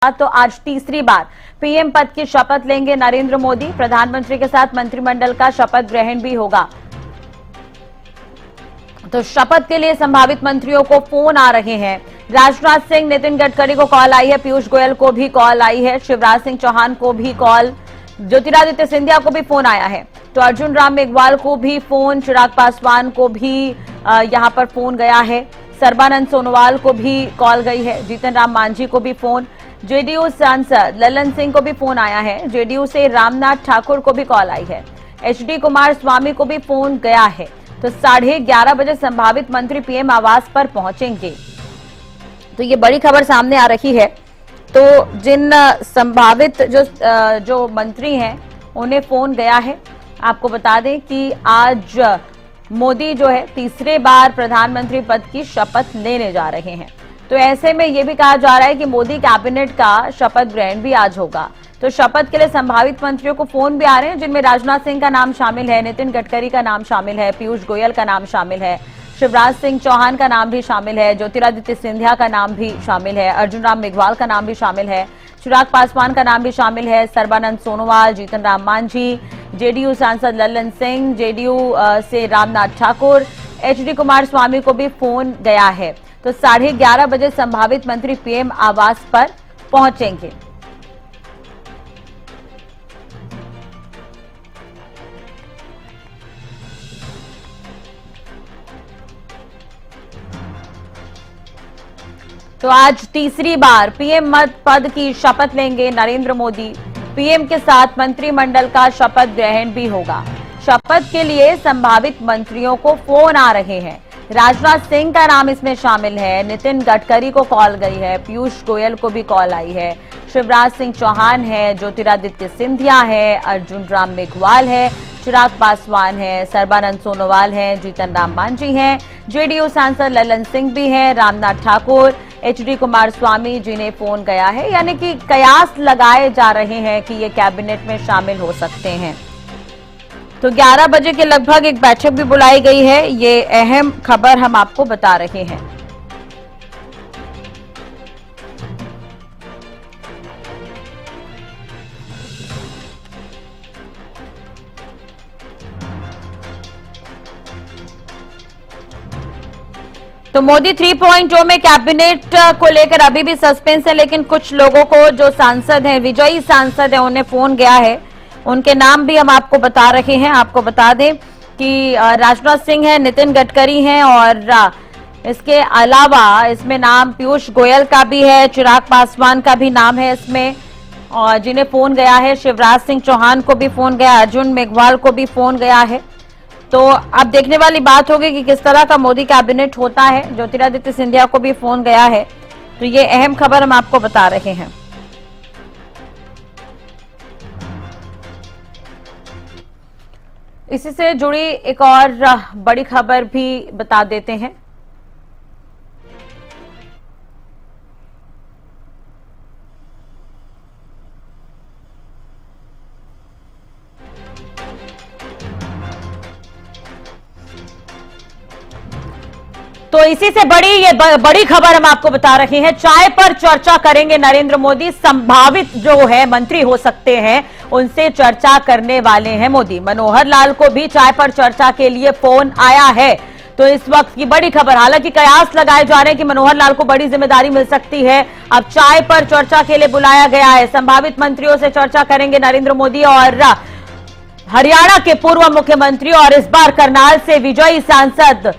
तो आज तीसरी बार पीएम पद की शपथ लेंगे नरेंद्र मोदी। प्रधानमंत्री के साथ मंत्रिमंडल का शपथ ग्रहण भी होगा। तो शपथ के लिए संभावित मंत्रियों को फोन आ रहे हैं। राजनाथ सिंह, नितिन गडकरी को कॉल आई है, पीयूष गोयल को भी कॉल आई है, शिवराज सिंह चौहान को भी कॉल, ज्योतिरादित्य सिंधिया को भी फोन आया है। तो अर्जुन राम मेघवाल को भी फोन, चिराग पासवान को भी यहां पर फोन गया है, सर्बानंद सोनोवाल को भी कॉल गई है, जीतन राम मांझी को भी फोन, जेडीयू सांसद ललन सिंह को भी फोन आया है, जेडीयू से रामनाथ ठाकुर को भी कॉल आई है, एचडी कुमार स्वामी को भी फोन गया है। तो 11:30 बजे संभावित मंत्री पीएम आवास पर पहुंचेंगे। तो ये बड़ी खबर सामने आ रही है। तो जिन संभावित जो मंत्री हैं उन्हें फोन गया है। आपको बता दें कि आज मोदी जो है तीसरे बार प्रधानमंत्री पद की शपथ लेने जा रहे हैं। तो ऐसे में यह भी कहा जा रहा है कि मोदी कैबिनेट का शपथ ग्रहण भी आज होगा। तो शपथ के लिए संभावित मंत्रियों को फोन भी आ रहे हैं, जिनमें राजनाथ सिंह का नाम शामिल है, नितिन गडकरी का नाम शामिल है, पीयूष गोयल का नाम शामिल है, शिवराज सिंह चौहान का नाम भी शामिल है, ज्योतिरादित्य सिंधिया का नाम भी शामिल है, अर्जुन राम मेघवाल का नाम भी शामिल है, चिराग पासवान का नाम भी शामिल है, सर्बानंद सोनोवाल, जीतन राम मांझी, जेडीयू सांसद ललन सिंह, जेडीयू से रामनाथ ठाकुर, एचडी कुमार स्वामी को भी फोन गया है। तो 11:30 बजे संभावित मंत्री पीएम आवास पर पहुंचेंगे। तो आज तीसरी बार पीएम पद की शपथ लेंगे नरेंद्र मोदी। पीएम के साथ मंत्रिमंडल का शपथ ग्रहण भी होगा। शपथ के लिए संभावित मंत्रियों को फोन आ रहे हैं। राजनाथ सिंह का नाम इसमें शामिल है, नितिन गडकरी को कॉल गई है, पीयूष गोयल को भी कॉल आई है, शिवराज सिंह चौहान है, ज्योतिरादित्य सिंधिया है, अर्जुन राम मेघवाल है, चिराग पासवान है, सर्बानंद सोनोवाल है, जीतन राम मांझी हैं, जेडीयू सांसद ललन सिंह भी हैं, रामनाथ ठाकुर, एचडी कुमार स्वामी जिन्हें फोन गया है। यानी कि कयास लगाए जा रहे हैं कि ये कैबिनेट में शामिल हो सकते हैं। तो 11 बजे के लगभग एक बैठक भी बुलाई गई है। ये अहम खबर हम आपको बता रहे हैं। तो मोदी 3.0 में कैबिनेट को लेकर अभी भी सस्पेंस है, लेकिन कुछ लोगों को जो सांसद हैं, विजयी सांसद हैं, उन्हें फोन गया है। उनके नाम भी हम आपको बता रहे हैं। आपको बता दें कि राजनाथ सिंह है, नितिन गडकरी हैं और इसके अलावा इसमें नाम पीयूष गोयल का भी है, चिराग पासवान का भी नाम है इसमें, और जिन्हें फोन गया है। शिवराज सिंह चौहान को भी फोन गया, अर्जुन मेघवाल को भी फोन गया है। तो अब देखने वाली बात होगी कि किस तरह का मोदी कैबिनेट होता है। ज्योतिरादित्य सिंधिया को भी फोन गया है। तो ये अहम खबर हम आपको बता रहे हैं। इसी से जुड़ी एक और बड़ी खबर भी बता देते हैं। तो इसी से बड़ी खबर हम आपको बता रहे हैं। चाय पर चर्चा करेंगे नरेंद्र मोदी। संभावित जो है मंत्री हो सकते हैं उनसे चर्चा करने वाले हैं मोदी। मनोहर लाल को भी चाय पर चर्चा के लिए फोन आया है। तो इस वक्त की बड़ी खबर, हालांकि कयास लगाए जा रहे हैं कि मनोहर लाल को बड़ी जिम्मेदारी मिल सकती है। अब चाय पर चर्चा के लिए बुलाया गया है। संभावित मंत्रियों से चर्चा करेंगे नरेंद्र मोदी और हरियाणा के पूर्व मुख्यमंत्री और इस बार करनाल से विजयी सांसद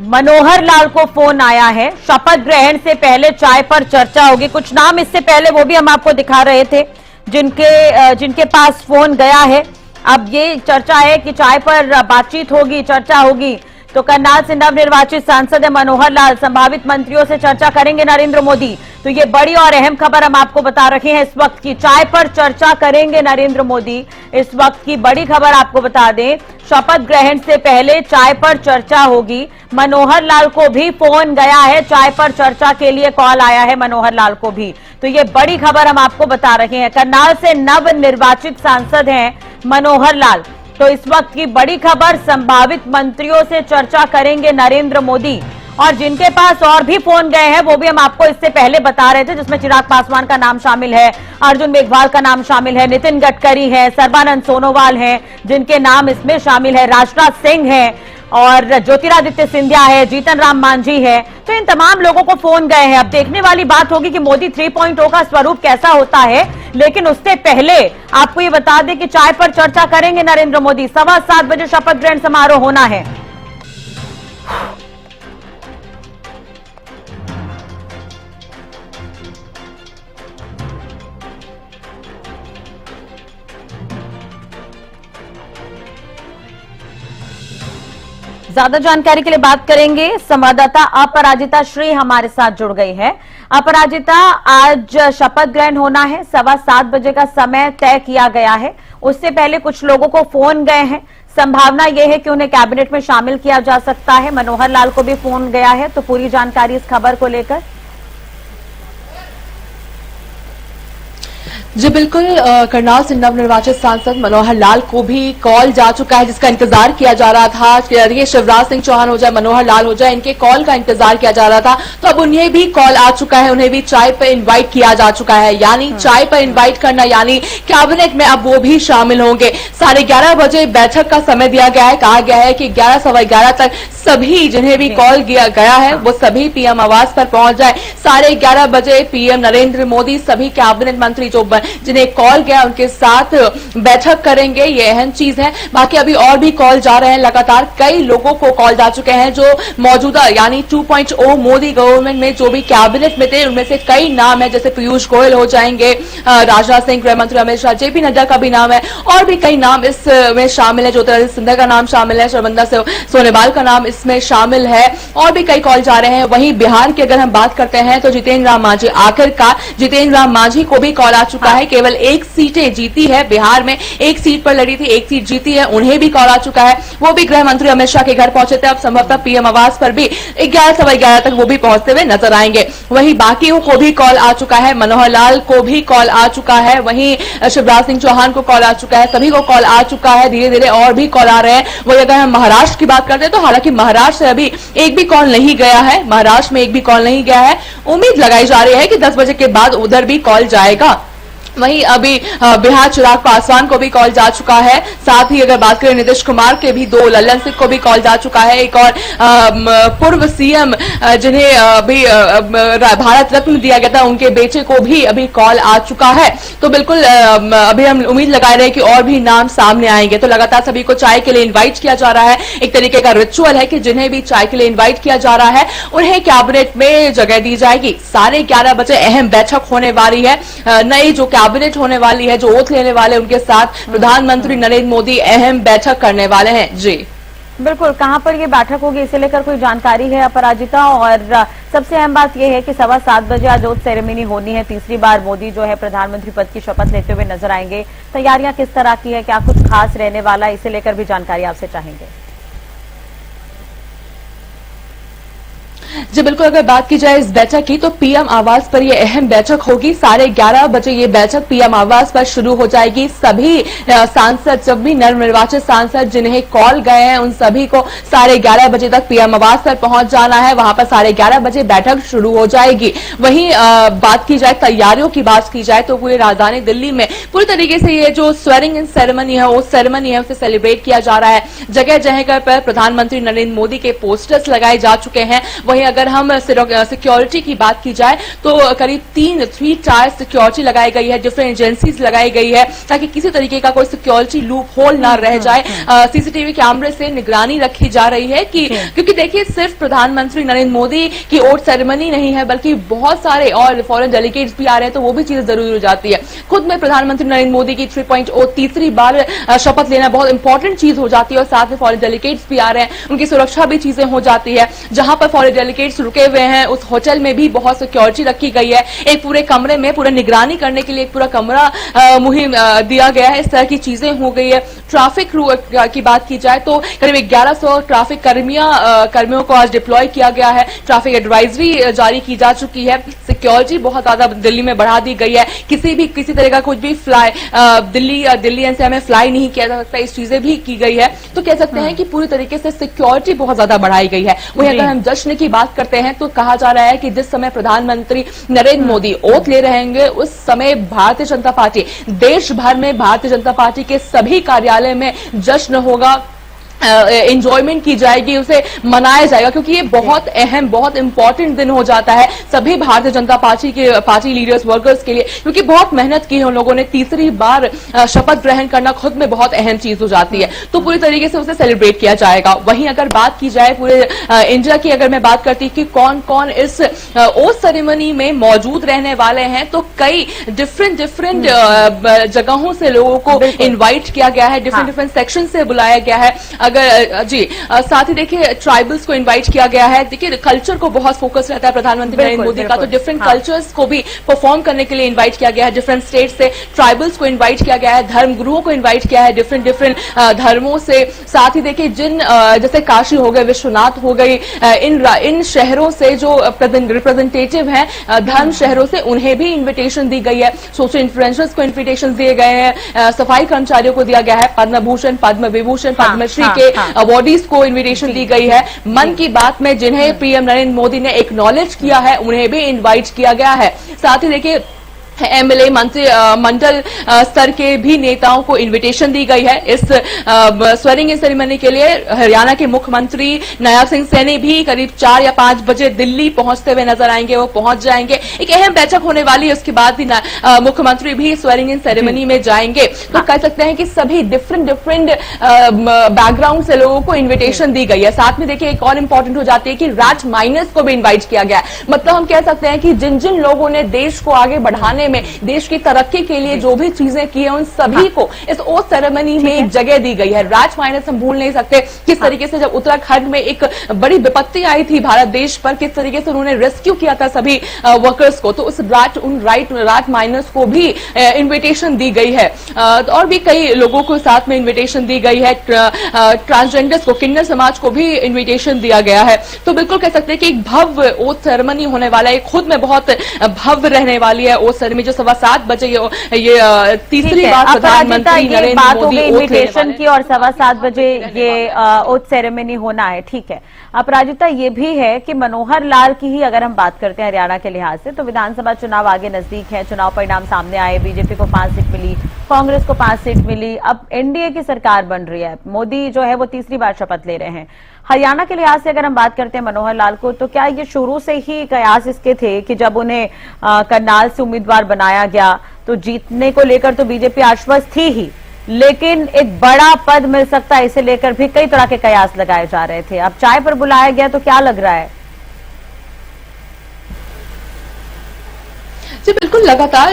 मनोहर लाल को फोन आया है। शपथ ग्रहण से पहले चाय पर चर्चा होगी। कुछ नाम इससे पहले वो भी हम आपको दिखा रहे थे जिनके पास फोन गया है। अब ये चर्चा है कि चाय पर बातचीत होगी, चर्चा होगी। तो करनाल से नवनिर्वाचित सांसद है मनोहर लाल। संभावित मंत्रियों से चर्चा करेंगे नरेंद्र मोदी। तो ये बड़ी और अहम खबर हम आपको बता रहे हैं। इस वक्त की चाय पर चर्चा करेंगे नरेंद्र मोदी। इस वक्त की बड़ी खबर आपको बता दें, शपथ ग्रहण से पहले चाय पर चर्चा होगी। मनोहर लाल को भी फोन गया है, चाय पर चर्चा के लिए कॉल आया है मनोहर लाल को भी। तो ये बड़ी खबर हम आपको बता रहे हैं। करनाल से नवनिर्वाचित सांसद हैं मनोहर लाल। तो इस वक्त की बड़ी खबर, संभावित मंत्रियों से चर्चा करेंगे नरेंद्र मोदी और जिनके पास और भी फोन गए हैं वो भी हम आपको इससे पहले बता रहे थे, जिसमें चिराग पासवान का नाम शामिल है, अर्जुन मेघवाल का नाम शामिल है, नितिन गडकरी है, सर्बानंद सोनोवाल है जिनके नाम इसमें शामिल है, राजनाथ सिंह है और ज्योतिरादित्य सिंधिया है, जीतन राम मांझी है। तो इन तमाम लोगों को फोन गए हैं। अब देखने वाली बात होगी कि मोदी 3.0 का स्वरूप कैसा होता है, लेकिन उससे पहले आपको ये बता दें कि चाय पर चर्चा करेंगे नरेंद्र मोदी। 7:15 बजे शपथ ग्रहण समारोह होना है। ज्यादा जानकारी के लिए बात करेंगे, संवाददाता अपराजिता श्री हमारे साथ जुड़ गई है। अपराजिता, आज शपथ ग्रहण होना है, 7:15 बजे का समय तय किया गया है। उससे पहले कुछ लोगों को फोन गए हैं, संभावना यह है कि उन्हें कैबिनेट में शामिल किया जा सकता है। मनोहर लाल को भी फोन गया है, तो पूरी जानकारी इस खबर को लेकर। जी बिल्कुल, करनाल से नवनिर्वाचित सांसद मनोहर लाल को भी कॉल जा चुका है, जिसका इंतजार किया जा रहा था। ये शिवराज सिंह चौहान हो जाए, मनोहर लाल हो जाए, इनके कॉल का इंतजार किया जा रहा था। तो अब उन्हें भी कॉल आ चुका है, उन्हें भी चाय पर इनवाइट किया जा चुका है। यानी चाय पर इनवाइट करना यानी कैबिनेट में अब वो भी शामिल होंगे। 11:30 बजे बैठक का समय दिया गया है। कहा गया है कि 11, 11:15 तक सभी जिन्हें भी कॉल किया गया है वो सभी पीएम आवास पर पहुंच जाए। 11:30 बजे पीएम नरेंद्र मोदी सभी कैबिनेट मंत्री जिन्हें कॉल गया उनके साथ बैठक करेंगे। ये अहम चीज है। बाकी अभी और भी कॉल जा रहे हैं, लगातार कई लोगों को कॉल जा चुके हैं जो मौजूदा यानी 2.0 मोदी गवर्नमेंट में जो भी कैबिनेट में थे उनमें से कई नाम है, जैसे पीयूष गोयल हो जाएंगे, राजनाथ सिंह, गृह मंत्री अमित शाह, जेपी नड्डा का भी नाम है और भी कई नाम इसमें शामिल है। ज्योतिरादित्य सिंधिया का नाम शामिल है, सर्बानंद सोनोवाल का नाम इसमें शामिल है और भी कई कॉल जा रहे हैं। वहीं बिहार की अगर हम बात करते हैं तो जितेंद्र राम मांझी, आखिरकार जितेंद्र राम मांझी को भी कॉल आ चुका है। केवल 1 सीटें जीती है बिहार में, 1 सीट पर लड़ी थी, 1 सीट जीती है, उन्हें भी कॉल आ चुका है। वो भी गृह मंत्री अमित शाह के घर पहुंचे थे। अब संभवतः पीएम आवास पर भी 11, 11:15 तक वो भी पहुंचते हुए नजर आएंगे। वहीं बाकियों को भी कॉल आ चुका है, मनोहर लाल को भी कॉल आ चुका है, वहीं शिवराज सिंह चौहान को कॉल आ चुका है, सभी को कॉल आ चुका है। धीरे धीरे और भी कॉल आ रहे हैं। वही अगर हम महाराष्ट्र की बात करते हैं तो हालांकि महाराष्ट्र से अभी एक भी कॉल नहीं गया है, महाराष्ट्र में एक भी कॉल नहीं गया है। उम्मीद लगाई जा रही है कि 10 बजे के बाद उधर भी कॉल जाएगा। वहीं अभी बिहार चिराग पासवान को भी कॉल जा चुका है। साथ ही अगर बात करें नीतीश कुमार के भी 2, लल्लन सिंह को भी कॉल जा चुका है। एक और पूर्व सीएम जिन्हें अभी भारत रत्न दिया गया था उनके बेटे को भी अभी कॉल आ चुका है। तो बिल्कुल अभी हम उम्मीद लगा रहे हैं कि और भी नाम सामने आएंगे। तो लगातार सभी को चाय के लिए इन्वाइट किया जा रहा है। एक तरीके का रिचुअल है कि जिन्हें भी चाय के लिए इन्वाइट किया जा रहा है उन्हें कैबिनेट में जगह दी जाएगी। 11:30 बजे अहम बैठक होने वाली है। नई जो कैबिनेट होने वाली है, जो ओथ लेने वाले उनके साथ प्रधानमंत्री नरेंद्र मोदी अहम बैठक करने वाले हैं। जी बिल्कुल, कहां पर ये बैठक होगी इसे लेकर कोई जानकारी है अपराजिता? और सबसे अहम बात यह है कि 7:15 बजे आज ओथ सेरेमनी होनी है। तीसरी बार मोदी जो है प्रधानमंत्री पद की शपथ लेते हुए नजर आएंगे। तैयारियां किस तरह की है, क्या कुछ खास रहने वाला है, इसे लेकर भी जानकारी आपसे चाहेंगे। जी बिल्कुल, अगर बात की जाए इस बैठक की तो पीएम आवास पर यह अहम बैठक होगी। 11:30 बजे ये बैठक पीएम आवास पर शुरू हो जाएगी। सभी सांसद, सभी नवनिर्वाचित सांसद जिन्हें कॉल गए हैं उन सभी को 11:30 बजे तक पीएम आवास पर पहुंच जाना है। वहां पर 11:30 बजे बैठक शुरू हो जाएगी। वहीं बात की जाए तैयारियों की बात की जाए तो पूरी राजधानी दिल्ली में पूरी तरीके से ये जो स्वेरिंग इन सेरेमनी है, वो सेरेमनी है, उसे सेलिब्रेट किया जा रहा है। जगह जगह पर प्रधानमंत्री नरेंद्र मोदी के पोस्टर्स लगाए जा चुके हैं। वहीं अगर हम सिक्योरिटी की बात की जाए तो करीब 3 टायर सिक्योरिटी लगाई गई है, डिफरेंट एजेंसीज लगाई गई है ताकि किसी तरीके का कोई सिक्योरिटी लूप होल ना रह जाए। सीसीटीवी कैमरे से निगरानी रखी जा रही है कि क्योंकि देखिए सिर्फ प्रधानमंत्री नरेंद्र मोदी की ओट सेरेमनी नहीं है बल्कि बहुत सारे और फॉरेन डेलीगेट्स भी आ रहे हैं, तो वो भी चीज जरूरी हो जाती है। खुद में प्रधानमंत्री नरेंद्र मोदी की 3.0 तीसरी बार शपथ लेना बहुत इंपॉर्टेंट चीज हो जाती है और साथ में फॉरेन डेलीगेट्स भी आ रहे हैं, उनकी सुरक्षा भी चीजें हो जाती है। जहां पर फॉरेन डेलीगेट्स रुके हुए हैं उस होटल में भी बहुत सिक्योरिटी रखी गई है। एक पूरे कमरे में पूरा निगरानी करने के लिए एक पूरा कमरा मुहिम दिया गया है। इस तरह की चीजें हो गई है। ट्रैफिक की बात की जाए तो करीब 1100 ट्रैफिक कर्मियों को आज डिप्लॉय किया गया है। ट्रैफिक एडवाइजरी जारी की जा चुकी है। सिक्योरिटी बहुत ज्यादा दिल्ली में बढ़ा दी गई है। किसी तरह का कुछ भी फ्लाई दिल्ली एनसीआर में फ्लाई नहीं किया जा सकता, इस चीजें भी की गई है। तो कह सकते हैं कि पूरी तरीके से सिक्योरिटी बहुत ज्यादा बढ़ाई गई है। वहीं अगर हम जश्न की बात करते हैं तो कहा जा रहा है कि जिस समय प्रधानमंत्री नरेंद्र मोदी ओथ ले रहेंगे उस समय भारतीय जनता पार्टी देश भर में भारतीय जनता पार्टी के सभी कार्यालय में जश्न होगा, एंजॉयमेंट की जाएगी, उसे मनाया जाएगा, क्योंकि ये बहुत अहम बहुत इंपॉर्टेंट दिन हो जाता है सभी Bharatiya Janata party leaders workers के लिए, क्योंकि बहुत मेहनत की है उन लोगों ने। तीसरी बार शपथ ग्रहण करना खुद में बहुत अहम चीज हो जाती है, तो पूरी तरीके से उसे सेलिब्रेट किया जाएगा। वहीं अगर बात की जाए पूरे इंडिया की, अगर मैं बात करती कि कौन कौन इस ओथ सेरेमनी में मौजूद रहने वाले हैं, तो कई डिफरेंट जगहों से लोगों को इन्वाइट किया गया है, डिफरेंट सेक्शन से बुलाया गया है। अगर साथ ही देखिए ट्राइबल्स को इनवाइट किया गया है। देखिए कल्चर को बहुत फोकस रहता है प्रधानमंत्री नरेंद्र मोदी का, तो डिफरेंट कल्चर्स को भी परफॉर्म करने के लिए इनवाइट किया गया है। डिफरेंट स्टेट से ट्राइबल्स को इनवाइट किया गया है, धर्म गुरुओं को इनवाइट किया है डिफरेंट धर्मों से। साथ ही देखिए जिन जैसे काशी हो गए, विश्वनाथ हो गई, इन शहरों से जो रिप्रेजेंटेटिव हैं धर्म शहरों से, उन्हें भी इन्विटेशन दी गई है। सोशल इन्फ्लुएंसर्स को इन्विटेशन दिए गए हैं, सफाई कर्मचारियों को दिया गया है, पद्म भूषण, पद्म विभूषण, पद्मश्री के अवार्डीज को इनविटेशन दी गई है। मन की बात में जिन्हें पीएम नरेंद्र मोदी ने एक्नॉलेज किया है उन्हें भी इनवाइट किया गया है। साथ ही देखिए एमएलए मंडल स्तर के भी नेताओं को इनविटेशन दी गई है इस स्वेरिंग इन सेरेमनी के लिए। हरियाणा के मुख्यमंत्री नायब सिंह सैनी भी करीब 4 या 5 बजे दिल्ली पहुंचते हुए नजर आएंगे, वो पहुंच जाएंगे। एक अहम बैठक होने वाली है, उसके बाद भी मुख्यमंत्री भी स्वेरिंग इन सेरेमनी में जाएंगे। तो कह सकते हैं कि सभी डिफरेंट बैकग्राउंड से लोगों को इन्विटेशन दी गई है। साथ में देखिए एक और इंपॉर्टेंट हो जाती है कि राज माइनस को भी इन्वाइट किया गया है। मतलब हम कह सकते हैं कि जिन जिन लोगों ने देश को आगे बढ़ाने में, देश की तरक्की के लिए जो भी चीजें की है, उन सभी को इस ओथ सेरेमनी में एक जगह दी गई है। राज माइनस हम भूल नहीं सकते किस तरीके से जब उत्तराखंड में एक बड़ी विपत्ति आई थी भारत देश पर, किस तरीके से उन्होंने रेस्क्यू किया था सभी वर्कर्स को, तो उस राज माइनस को भी इन्विटेशन दी गई है। और भी कई लोगों को साथ में इन्विटेशन दी गई है, ट्रांसजेंडर्स को, किन्नर समाज को भी इन्विटेशन दिया गया है। तो बिल्कुल कह सकते हैं कि एक भव्य ओथ सेरेमनी होने वाला है, खुद में बहुत भव्य रहने वाली है ओथ सेरेमनी, जो 7:15 बजे ये तीसरी बार प्रधानमंत्री नरेंद्र मोदी इन्विटेशन की और 7:15 बजे ये ओथ सेरेमनी होना है। ठीक है, अपराजिता ये भी है कि मनोहर लाल की ही अगर हम बात करते हैं हरियाणा के लिहाज से, तो विधानसभा चुनाव आगे नजदीक है, चुनाव परिणाम सामने आए, बीजेपी को 5 सीट मिली, कांग्रेस को 5 सीट मिली, अब एनडीए की सरकार बन रही है, मोदी जो है वो तीसरी बार शपथ ले रहे हैं। हरियाणा के लिहाज से अगर हम बात करते हैं मनोहर लाल को, तो क्या ये शुरू से ही कयास इसके थे कि जब उन्हें करनाल से उम्मीदवार बनाया गया तो जीतने को लेकर तो बीजेपी आश्वस्त थी ही, लेकिन एक बड़ा पद मिल सकता है इसे लेकर भी कई तरह के कयास लगाए जा रहे थे। अब चाय पर बुलाया गया तो क्या लग रहा है? जी बिल्कुल, लगातार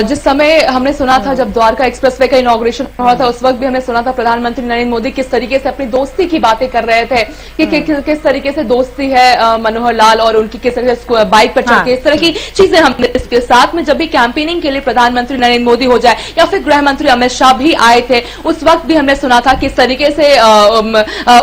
जिस समय हमने सुना था जब द्वारका एक्सप्रेसवे का इनॉग्रेशन हुआ था, उस वक्त भी हमने सुना था प्रधानमंत्री नरेंद्र मोदी किस तरीके से अपनी दोस्ती की बातें कर रहे थे कि किस तरीके से दोस्ती है मनोहर लाल और उनकी, किस तरह से बाइक पर चढ़ के, इस तरह की चीजें हमने इसके साथ में जब भी कैंपेनिंग के लिए प्रधानमंत्री नरेंद्र मोदी हो जाए या फिर गृह मंत्री अमित शाह भी आए थे, उस वक्त भी हमने सुना था किस तरीके से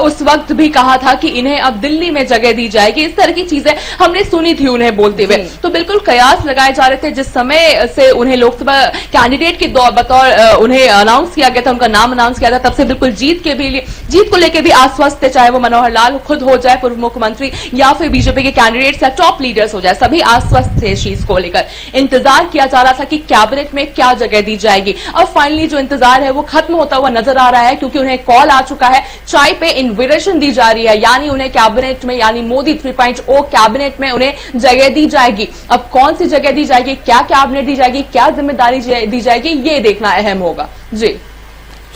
उस वक्त भी कहा था कि इन्हें अब दिल्ली में जगह दी जाएगी। इस तरह की चीजें हमने सुनी थी उन्हें बोलते हुए। तो बिल्कुल कयास लगाए जा रहे थे जिस समय से उन्हें लोकसभा कैंडिडेट के बतौर उन्हें अनाउंस किया गया था, उनका नाम अनाउंस किया था, तब से बिल्कुल जीत को लेकर भी आश्वस्त थे, चाहे वो मनोहर लाल खुद हो जाए पूर्व मुख्यमंत्री या फिर बीजेपी के कैंडिडेट्स या टॉप लीडर्स हो जाए, सभी आश्वस्त थे इस चीज को लेकर। इंतजार किया जा रहा था कि कैबिनेट में क्या जगह दी जाएगी। अब फाइनली जो इंतजार है वो खत्म होता हुआ नजर आ रहा है, क्योंकि उन्हें कॉल आ चुका है, चाय पे इन्विटेशन दी जा रही है, यानी उन्हें कैबिनेट में, यानी मोदी 3.0 कैबिनेट में उन्हें जगह दी जाएगी। अब कौन सी जगह दी जाएगी, क्या कैबिनेट दी जाएगी, क्या जिम्मेदारी दी जाएगी, ये देखना अहम होगा। जी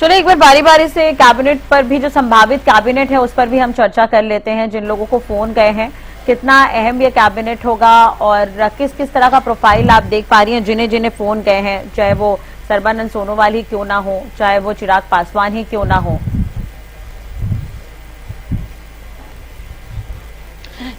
चलिए एक बार बारी बारी से कैबिनेट पर भी, जो संभावित कैबिनेट है उस पर भी हम चर्चा कर लेते हैं। जिन लोगों को फोन गए हैं, कितना अहम ये कैबिनेट होगा और किस किस तरह का प्रोफाइल आप देख पा रही हैं जिन्हें जिन्हें फोन गए हैं, चाहे वो सर्बानंद सोनोवाल ही क्यों ना हो, चाहे वो चिराग पासवान ही क्यों ना हो।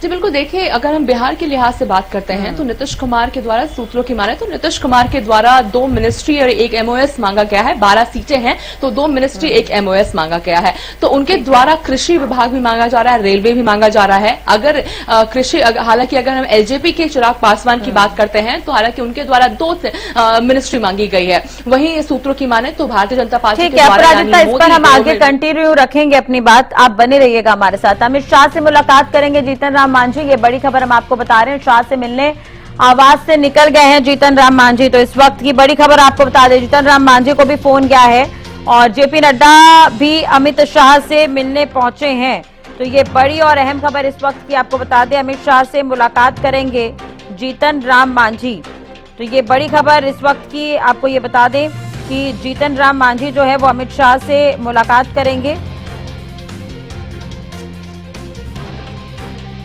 जी बिल्कुल, देखिए अगर हम बिहार के लिहाज से बात करते हैं तो नीतीश कुमार के द्वारा, सूत्रों की माने तो नीतीश कुमार के द्वारा 2 मिनिस्ट्री और 1 MOS मांगा गया है। 12 सीटें हैं तो 2 मिनिस्ट्री 1 MOS मांगा गया है। तो उनके द्वारा कृषि विभाग भी मांगा जा रहा है, रेलवे भी मांगा जा रहा है। अगर कृषि, हालांकि अगर हम एलजेपी के चिराग पासवान की बात करते हैं तो हालांकि उनके द्वारा 2 मिनिस्ट्री मांगी गई है। वहीं सूत्रों की माने तो भारतीय जनता पार्टी के द्वारा, इस पर हम आगे कंटिन्यू रखेंगे अपनी बात, आप बने रहिएगा हमारे साथ। अमित शाह से मुलाकात करेंगे जीतन राम मांझी, ये बड़ी खबर हम आपको बता रहे हैं। शाह से मिलने आवास से निकल गए हैं जीतन राम मांझी। तो इस वक्त की बड़ी खबर आपको बता दें, जीतन राम मांझी को भी फोन गया है और जेपी नड्डा भी अमित शाह से मिलने पहुंचे हैं। तो ये बड़ी और अहम खबर इस वक्त की आपको बता दें, अमित शाह से मुलाकात करेंगे जीतन राम मांझी। तो ये बड़ी खबर इस वक्त की आपको ये बता दें कि जीतन राम मांझी जो है वो अमित शाह से मुलाकात करेंगे।